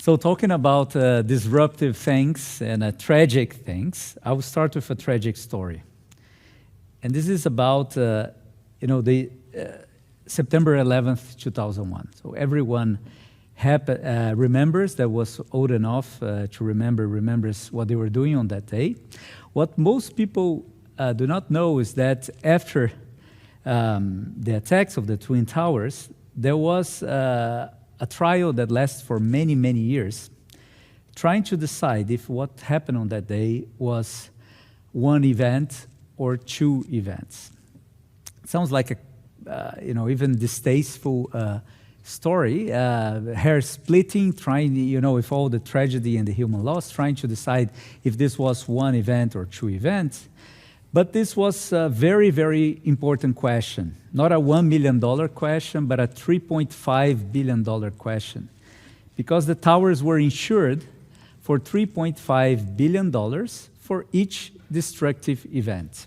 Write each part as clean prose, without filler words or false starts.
So talking about disruptive things and tragic things, I will start with a tragic story. And this is about, the September 11th, 2001. So everyone remembers, that was old enough to remembers what they were doing on that day. What most people do not know is that after the attacks of the Twin Towers, there was a trial that lasted for many, many years, trying to decide if what happened on that day was one event or two events. It sounds like a, even distasteful story, hair splitting, trying, with all the tragedy and the human loss, trying to decide if this was one event or two events. But this was a very, very important question. Not a $1 million question, but a $3.5 billion question. Because the towers were insured for $3.5 billion for each destructive event.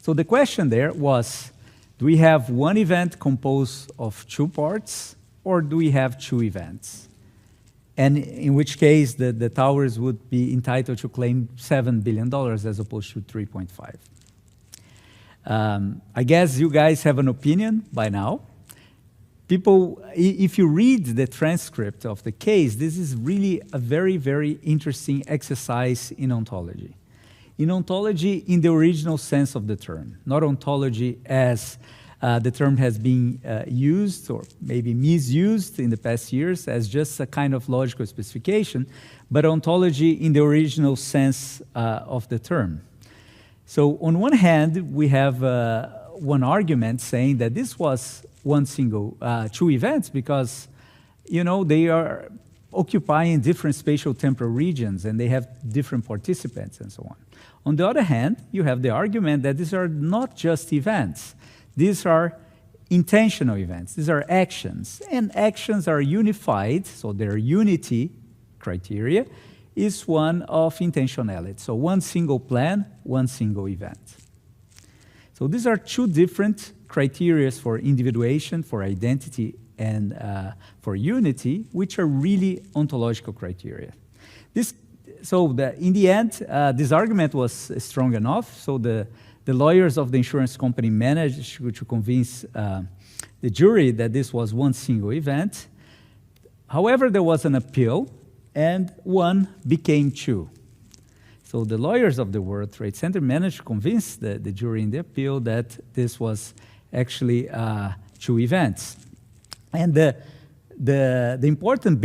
So the question there was, do we have one event composed of two parts, or do we have two events? And in which case, the towers would be entitled to claim $7 billion as opposed to 3.5. I guess you guys have an opinion by now. People, if you read the transcript of the case, this is really a very, very interesting exercise in ontology. In ontology, in the original sense of the term, not ontology as the term has been used or maybe misused in the past years as just a kind of logical specification, but ontology in the original sense of the term. So on one hand, we have one argument saying that this was two events because, they are occupying different spatial temporal regions and they have different participants and so on. On the other hand, you have the argument that these are not just events. These are intentional events. These are actions. And actions are unified, so their unity criteria is one of intentionality. So one single plan, one single event. So these are two different criteria for individuation, for identity, and for unity, which are really ontological criteria. In the end, this argument was strong enough, so the lawyers of the insurance company managed to convince the jury that this was one single event. However, there was an appeal, and one became two. So the lawyers of the World Trade Center managed to convince the jury in the appeal that this was actually two events. And the important